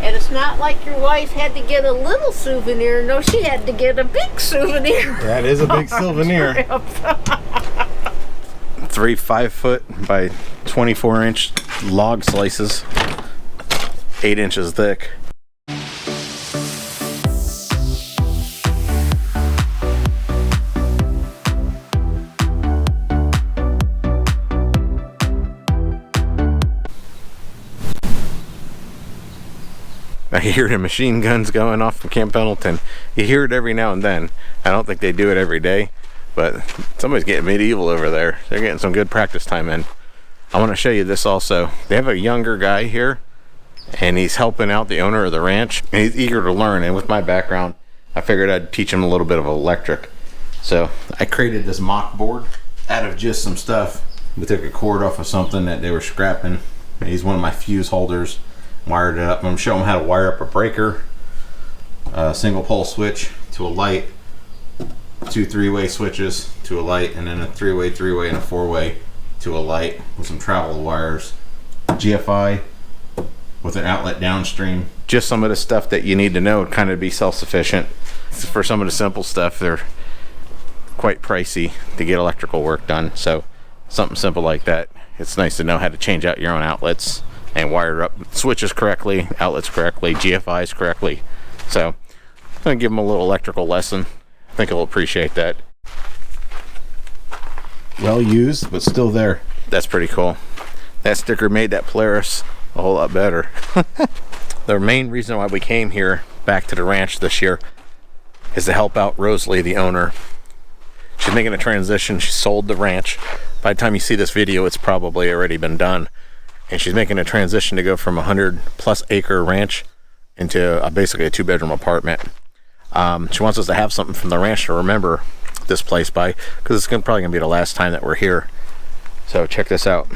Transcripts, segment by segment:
And it's not like your wife had to get a little souvenir. No, she had to get a big souvenir. That is a big souvenir. 3 5-foot by 24-inch log slices, 8 inches thick. I hear the machine guns going off from Camp Pendleton. You hear it every now and then. I don't think they do it every day, but somebody's getting medieval over there. They're getting some good practice time in. I want to show you this also. They have a younger guy here, and he's helping out the owner of the ranch, and he's eager to learn. And with my background, I figured I'd teach him a little bit of electric. So I created this mock board out of just some stuff. We took a cord off of something that they were scrapping. He's one of my fuse holders. Wired it up. I'm going to show them how to wire up a breaker, a single pole switch to a light, 2 3-way switches to a light, and then a 3-way, and a 4-way to a light with some travel wires, GFI with an outlet downstream. Just some of the stuff that you need to know to kind of be self-sufficient. For some of the simple stuff, they're quite pricey to get electrical work done, so something simple like that. It's nice to know how to change out your own outlets and wire up switches correctly, outlets correctly, GFIs correctly. So I'm gonna give them a little electrical lesson. I think he'll appreciate that. Well used, but still there. That's pretty cool. That sticker made that Polaris a whole lot better. The main reason why we came here back to the ranch this year is to help out Rosalie, the owner. She's making a transition. She sold the ranch. By the time you see this video, it's probably already been done. And she's making a transition to go from a 100+ acre ranch into basically a 2-bedroom apartment. She wants us to have something from the ranch to remember this place by, because it's probably gonna be the last time that we're here. So check this out.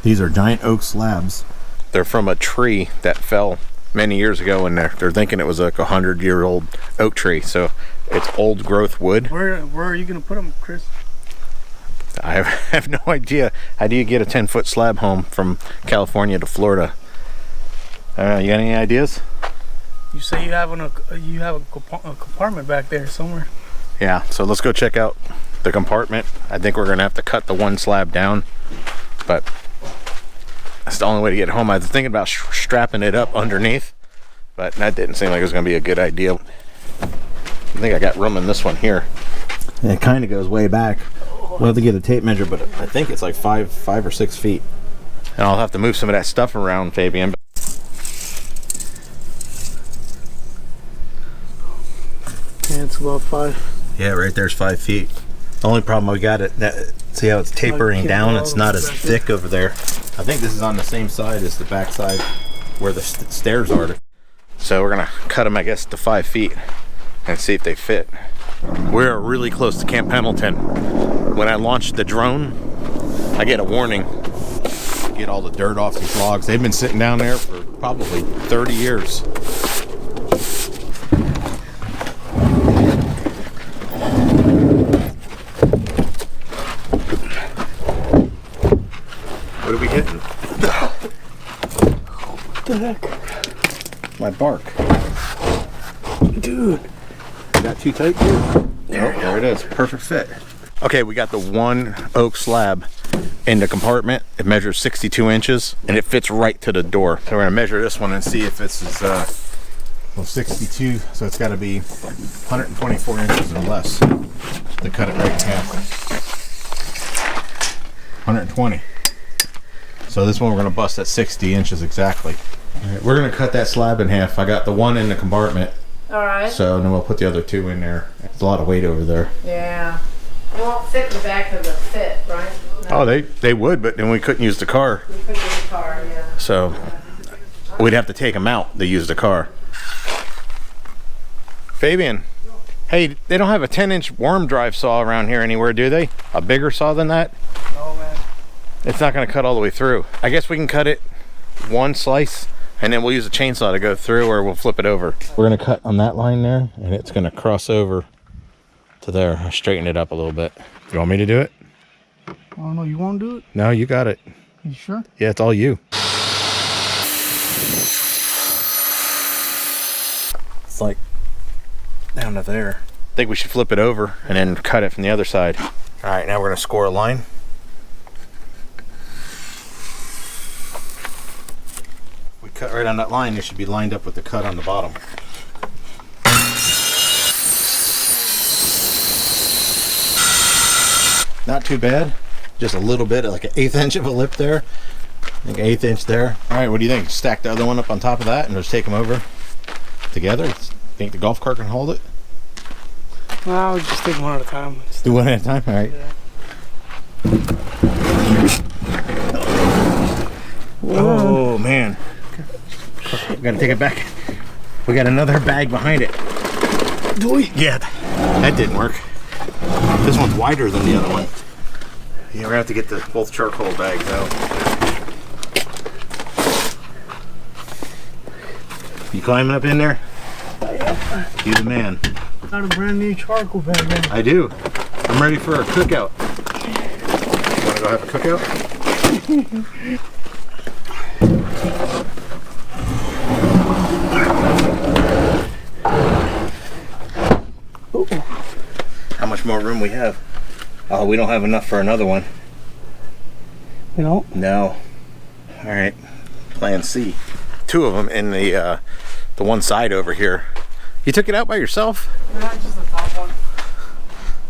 These are giant oak slabs. They're from a tree that fell many years ago, and they're thinking it was like a 100-year-old oak tree. So it's old growth wood. Where are you gonna put them, Chris? I have no idea. How do you get a 10-foot slab home from California to Florida? You got any ideas? You say you have a compartment back there somewhere. Yeah, so let's go check out the compartment. I think we're gonna have to cut the one slab down, but that's the only way to get home. I was thinking about strapping it up underneath, but that didn't seem like it was gonna be a good idea. I think I got room in this one here. And it kind of goes way back. We'll have to get a tape measure, but I think it's like 5 or 6 feet. And I'll have to move some of that stuff around, Fabian. Yeah, it's about 5. Yeah, right there's 5 feet. The only problem we got see how it's tapering down? It's not as thick over there. I think this is on the same side as the back side where the stairs are. So we're gonna cut them, I guess, to 5 feet and see if they fit. We're really close to Camp Pendleton. When I launched the drone, I get a warning. Get all the dirt off these logs. They've been sitting down there for probably 30 years. What are we hitting? What the heck? My bark. Dude. Got too tight here? There it is. Perfect fit. Okay, we got the one oak slab in the compartment. It measures 62 inches and it fits right to the door. So we're gonna measure this one and see if this is well, 62, so it's gotta be 124 inches or less to cut it right in half. 120. So this one we're gonna bust at 60 inches exactly. All right, we're gonna cut that slab in half. I got the one in the compartment. All right. So then we'll put the other 2 in there. It's a lot of weight over there. Yeah. It won't fit the back of the fit, right? No. Oh, they would, but then we couldn't use the car. We couldn't use the car, yeah. So we'd have to take them out to use the car. Fabian, hey, they don't have a 10-inch worm drive saw around here anywhere, do they? A bigger saw than that? No, man. It's not going to cut all the way through. I guess we can cut it one slice, and then we'll use a chainsaw to go through, or we'll flip it over. We're going to cut on that line there, and it's going to cross over to there. I straighten it up a little bit. You want me to do it? I don't know. You want to do it? No, you got it. You sure? Yeah, it's all you. It's like down to there. I think we should flip it over and then cut it from the other side. All right, now we're gonna score a line. We cut right on that line, it should be lined up with the cut on the bottom. Not too bad, just a little bit, like an 1/8 inch of a lip there. I think an 1/8 inch there. All right, what do you think? Stack the other one up on top of that and just take them over together. Think the golf cart can hold it? No, I'll just take one at a time. Do one at a time? All right. Yeah. Oh, man. We gotta take it back. We got another bag behind it. Do we? Yeah, that didn't work. This one's wider than the other one. Yeah, we're gonna have to get both charcoal bags out. You climbing up in there? Yeah. You the man. Got a brand new charcoal bag in. I do. I'm ready for a cookout. You wanna go have a cookout? How much more room we have? Oh, we don't have enough for another one. You know? No. All right. Plan C. Two of them in the one side over here. You took it out by yourself? No, just the top one.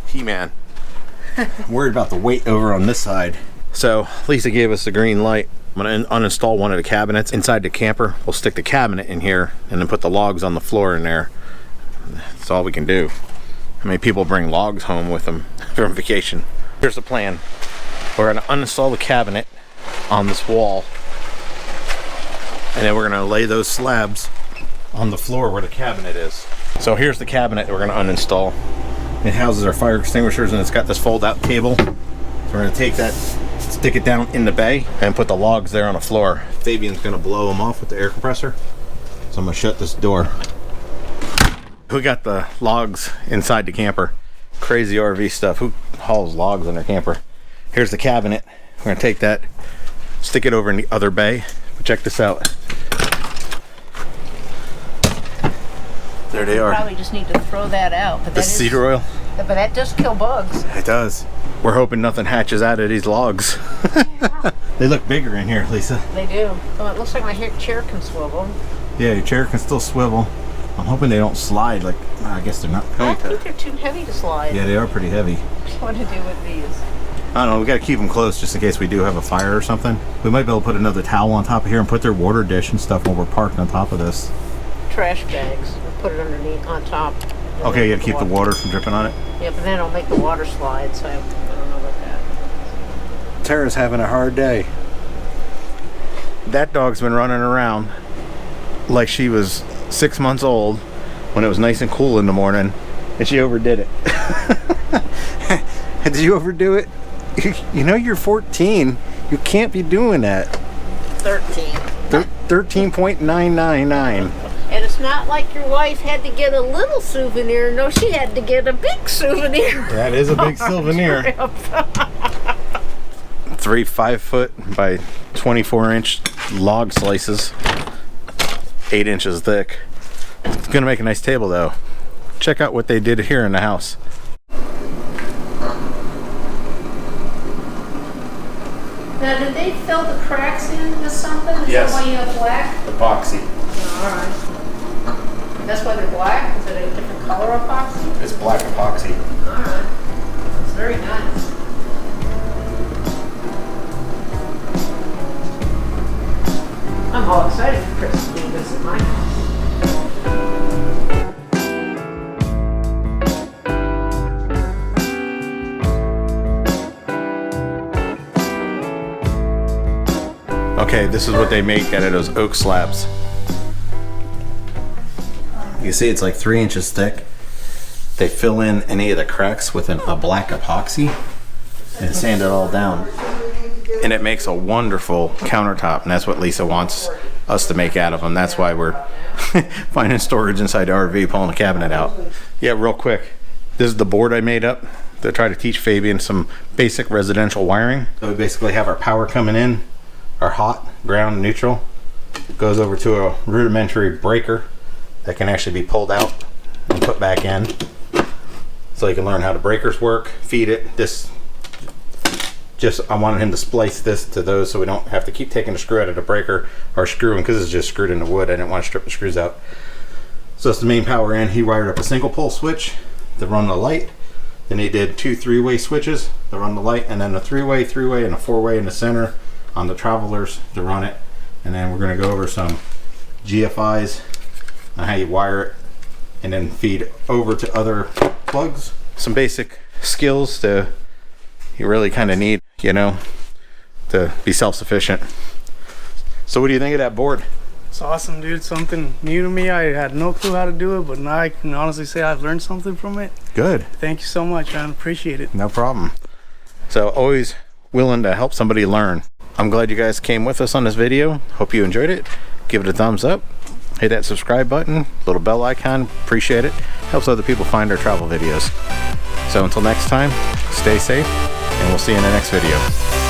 He-Man. I'm worried about the weight over on this side. So Lisa gave us the green light. I'm gonna uninstall one of the cabinets inside the camper. We'll stick the cabinet in here and then put the logs on the floor in there. That's all we can do. How many people bring logs home with them from vacation? Here's the plan. We're gonna uninstall the cabinet on this wall, and then we're gonna lay those slabs on the floor where the cabinet is. So here's the cabinet we're gonna uninstall. It houses our fire extinguishers and it's got this fold out table. So we're gonna take that, stick it down in the bay and put the logs there on the floor. Fabian's gonna blow them off with the air compressor. So I'm gonna shut this door. We got the logs inside the camper. Crazy RV stuff. Who hauls logs in their camper? Here's the cabinet. We're gonna take that, stick it over in the other bay. But check this out. There they are. Probably just need to throw that out. But This cedar oil? But that does kill bugs. It does. We're hoping nothing hatches out of these logs. Yeah. They look bigger in here, Lisa. They do. Oh, it looks like my chair can swivel. Yeah, your chair can still swivel. I'm hoping they don't slide. Like, I guess they're not. I think they're too heavy to slide. Yeah, they are pretty heavy. What to do with these? I don't know. We got to keep them close just in case we do have a fire or something. We might be able to put another towel on top of here and put their water dish and stuff when we're parked on top of this. Trash bags. We'll put it underneath, on top. Okay, you got to keep the water from dripping on it. Yeah, but then it'll make the water slide, so I don't know about that. Tara's having a hard day. That dog's been running around like she was 6 months old when it was nice and cool in the morning, and she overdid it. Did you overdo it? You know you're 14. You can't be doing that. 13. 13.999. And it's not like your wife had to get a little souvenir. No, she had to get a big souvenir. That is a big souvenir. 3 5-foot by 24-inch log slices, 8 inches thick. It's gonna make a nice table though. Check out what they did here in the house. Now, did they fill the cracks in with something? Is Yes. that why you have black? Epoxy. Oh, all right. That's why they're black? Is it a different color epoxy? It's black epoxy. All right. It's very nice. I'm all excited for Chris to visit my house. Okay, this is what they make out of those oak slabs. You see it's like 3 inches thick. They fill in any of the cracks with a black epoxy and sand it all down. And it makes a wonderful countertop, and that's what Lisa wants us to make out of them. That's why we're finding storage inside the RV, pulling the cabinet out. Yeah, real quick. This is the board I made up to try to teach Fabian some basic residential wiring. So we basically have our power coming in, our hot, ground, neutral. Goes over to a rudimentary breaker that can actually be pulled out and put back in. So you can learn how the breakers work, feed it. I wanted him to splice this to those so we don't have to keep taking the screw out of the breaker or screwing, because it's just screwed into wood. I didn't want to strip the screws out. So that's the main power in. He wired up a single pole switch to run the light. Then he did 2 3-way switches to run the light, and then a 3-way, 3-way, and a 4-way in the center on the travelers to run it. And then we're going to go over some GFIs on how you wire it and then feed over to other plugs. Some basic skills that you really kind of need, you know, to be self-sufficient. So what do you think of that board? It's awesome, dude. Something new to me. I had no clue how to do it, but now I can honestly say I've learned something from it. Good. Thank you so much, man. Appreciate it. No problem. So always willing to help somebody learn. I'm glad you guys came with us on this video. Hope you enjoyed it. Give it a thumbs up. Hit that subscribe button, little bell icon. Appreciate it. Helps other people find our travel videos. So until next time, stay safe, and we'll see you in the next video.